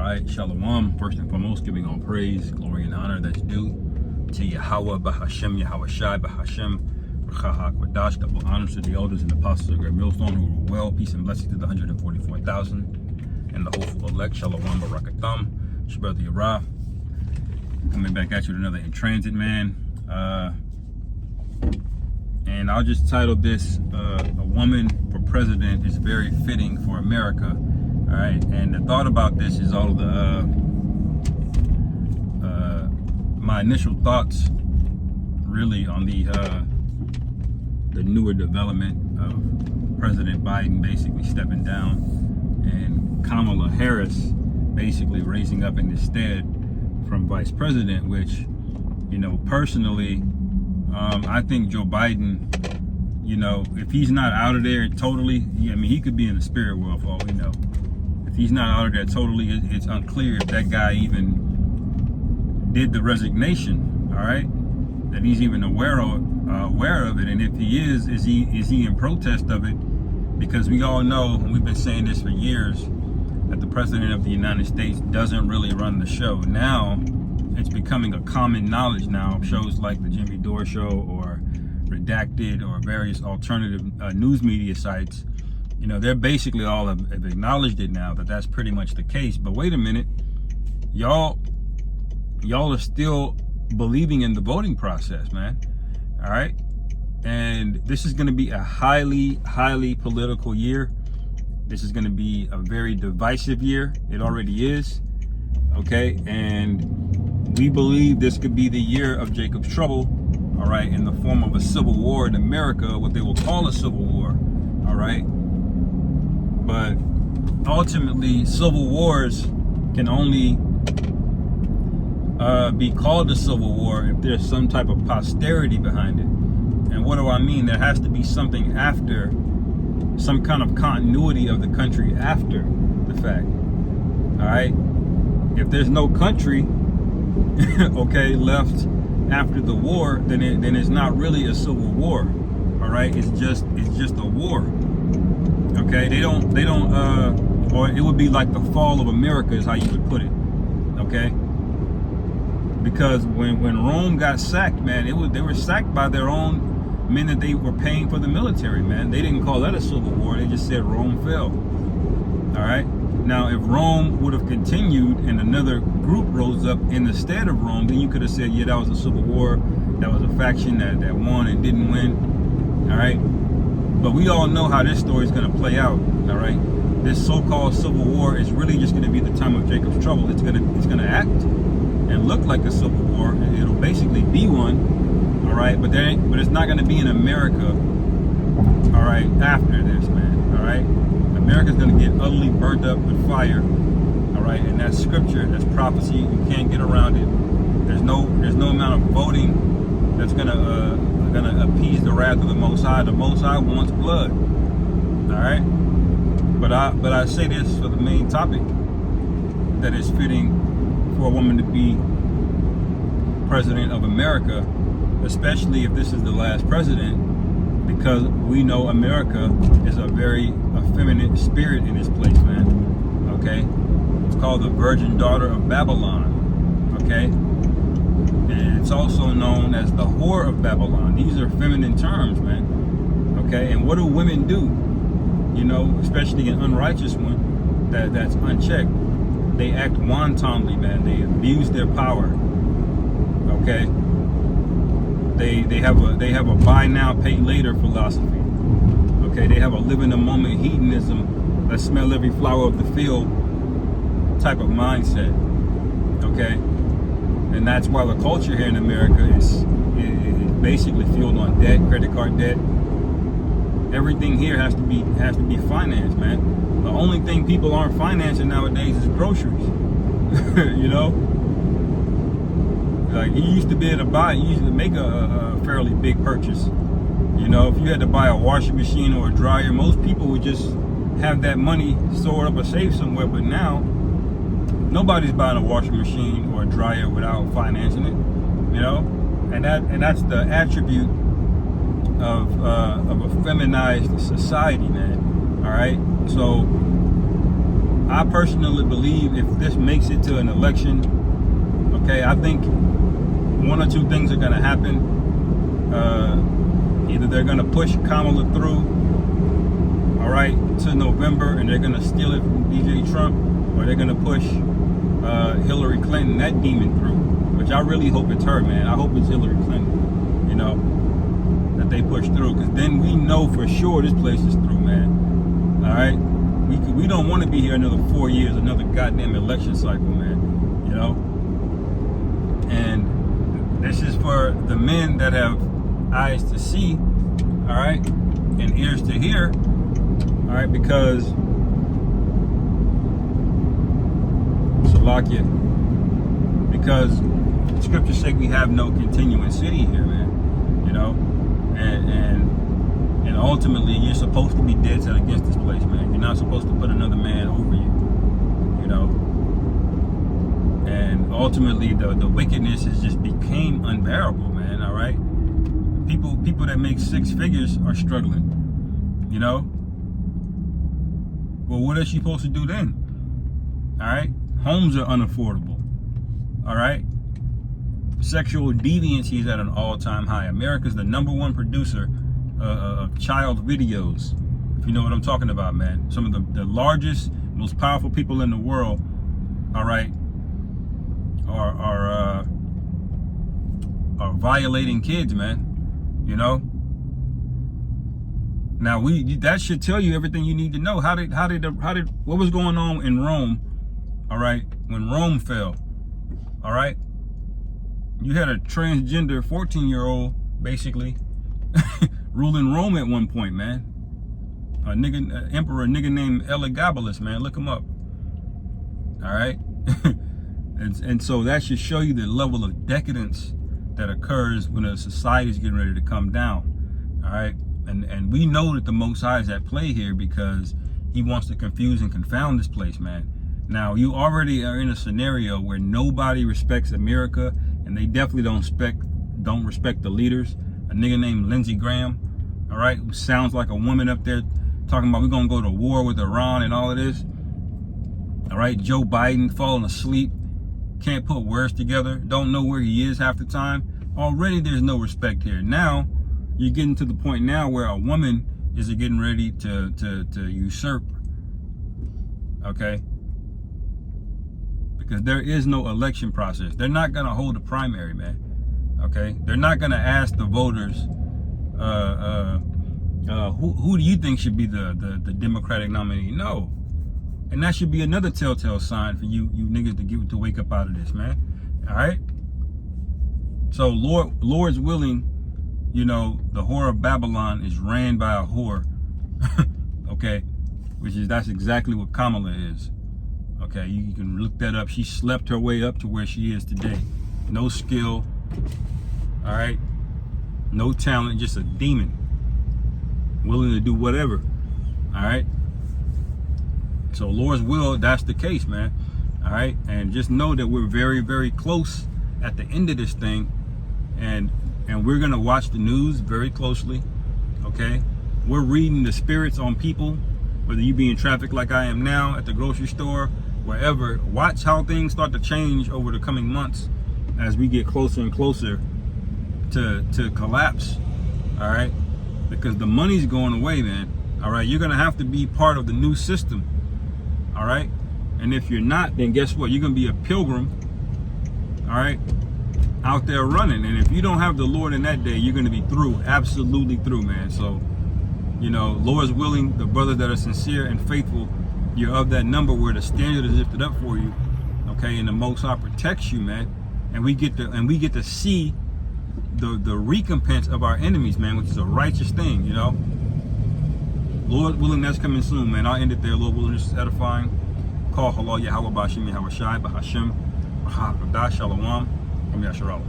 right, Shalom. First and foremost, giving all praise, glory, and honor that's due to Yahweh, Bahashem, Yahweh Shai, Bahashem, Rachah HaKodash. Double honors to the elders and apostles of Great Millstone who were well. Peace and blessings to the 144,000 and the hopeful elect. Shalom, Barakatham, Shabbat Yarah. Coming back at you with another In Transit, man. And I'll just title this, A Woman for President is Very Fitting for America. All right, and the thought about this is all of the my initial thoughts really on the newer development of President Biden basically stepping down and Kamala Harris basically raising up in his stead from vice president, which, you know, personally, I think Joe Biden, you know, if he's not out of there totally, I mean, he could be in the spirit world for all we know. If he's not out of there totally, it's unclear if that guy even did the resignation, all right? That he's even aware of it, and if he is he in protest of it? Because we all know, and we've been saying this for years, that the president of the United States doesn't really run the show. Now, it's becoming a common knowledge now. Shows like the Jimmy Dore Show or Redacted or various alternative news media sites, you know, they're basically all have acknowledged it now that that's pretty much the case. But wait a minute, y'all are still believing in the voting process, man. All right, and this is going to be a highly political year. This is going to be a very divisive year. It already is. Okay, and we believe this could be the year of Jacob's trouble, all right, in the form of a civil war in America, what they will call a civil war, all right? But ultimately, civil wars can only be called a civil war if there's some type of posterity behind it. And what do I mean? There has to be something after, some kind of continuity of the country after the fact, all right? If there's no country, okay, left after the war, then it's not really a civil war, all right? It's just a war, okay? They don't, or it would be like the fall of America is how you would put it, okay? Because when Rome got sacked, man, they were sacked by their own men that they were paying for the military, man. They didn't call that a civil war. They just said Rome fell, all right? Now, if Rome would have continued and another group rose up in the stead of Rome, then you could have said, yeah, that was a civil war. That was a faction that won and didn't win. All right. But we all know how this story is going to play out. All right. This so-called civil war is really just going to be the time of Jacob's trouble. It's going to act and look like a civil war. It'll basically be one. All right. But it's not going to be in America. All right. After this, man. All right. America's going to get utterly burnt up with fire, all right? And that's scripture, that's prophecy. You can't get around it. There's no amount of voting that's gonna appease the wrath of the Most High. The Most High wants blood, all right? But I say this for the main topic, that it's fitting for a woman to be president of America, especially if this is the last president, because we know America is a very effeminate spirit in this place, man, okay? It's called the virgin daughter of Babylon, okay? And it's also known as the whore of Babylon. These are feminine terms, man, okay? And what do women do, you know, especially an unrighteous one that's unchecked? They act wantonly, man. They abuse their power, okay? They have a buy now, pay later philosophy. Okay, they have a live in the moment hedonism, let's smell every flower of the field type of mindset. Okay, and that's why the culture here in America is basically fueled on debt, credit card debt. Everything here has to be financed, man. The only thing people aren't financing nowadays is groceries. You know. Like, you used to be able to buy, you used to make a fairly big purchase. You know, if you had to buy a washing machine or a dryer, most people would just have that money stored up or saved somewhere. But now, nobody's buying a washing machine or a dryer without financing it. You know, and that's the attribute of a feminized society, man. All right, so I personally believe if this makes it to an election, okay, I think one or two things are going to happen. Either they're going to push Kamala through, all right, to November, and they're going to steal it from DJ Trump, or they're going to push Hillary Clinton, that demon, through, which I really hope it's her, man. I hope it's Hillary Clinton, you know, that they push through, because then we know for sure this place is through, man. All right? We don't want to be here another 4 years, another goddamn election cycle, man, you know? And this is for the men that have eyes to see, all right, and ears to hear, all right, because Salakia, because scriptures say we have no continuing city here, man, you know, and ultimately you're supposed to be dead set against this place, man. You're not supposed to put another man over you, you know, and ultimately the wickedness has just became unbearable, man. All right, people that make six figures are struggling, you know. Well, what is she supposed to do then? All right, homes are unaffordable, all right, sexual deviancy is at an all-time high. America's the #1 producer of child videos, if you know what I'm talking about, man. Some of the largest, most powerful people in the world, all right, are violating kids, man, you know. Now that should tell you everything you need to know. How did what was going on in Rome, all right, when Rome fell, all right? You had a transgender 14-year-old basically ruling Rome at one point, man. A emperor named Elagabalus, man. Look him up. All right. and so that should show you the level of decadence that occurs when a society is getting ready to come down. All right. And we know that the Most High is at play here because he wants to confuse and confound this place, man. Now, you already are in a scenario where nobody respects America, and they definitely don't respect the leaders. A nigga named Lindsey Graham, all right, who sounds like a woman up there talking about we're gonna go to war with Iran and all of this. All right, Joe Biden falling asleep, can't put words together, don't know where he is half the time. Already there's no respect here. Now you're getting to the point now where a woman is getting ready to usurp, okay? Because there is no election process. They're not gonna hold a primary, man. Okay, they're not gonna ask the voters, who do you think should be the Democratic nominee? No, and that should be another telltale sign for you niggas to wake up out of this, man. All right. So Lord's willing, you know, the whore of Babylon is ran by a whore. Okay, that's exactly what Kamala is. Okay, you can look that up. She slept her way up to where she is today. No skill, all right? No talent, just a demon. Willing to do whatever, all right? So Lord's will, that's the case, man, all right? And just know that we're very, very close at the end of this thing. And we're gonna watch the news very closely, okay? We're reading the spirits on people, whether you be in traffic like I am now, at the grocery store, wherever. Watch how things start to change over the coming months as we get closer and closer to collapse, all right? Because the money's going away, man, all right? You're gonna have to be part of the new system, all right? And if you're not, then guess what? You're gonna be a pilgrim, all right, out there running. And if you don't have the Lord in that day, you're gonna be through, absolutely through, man. So, you know, Lord's willing, the brothers that are sincere and faithful, you're of that number where the standard is lifted up for you, okay? And the Most High protects you, man. And we get to see the recompense of our enemies, man, which is a righteous thing, you know. Lord willing, that's coming soon, man. I'll end it there. Lord willing, this is edifying. Call halal Yahweh Bashim Yahweh Shai Bahashim Shalom. Yasharal.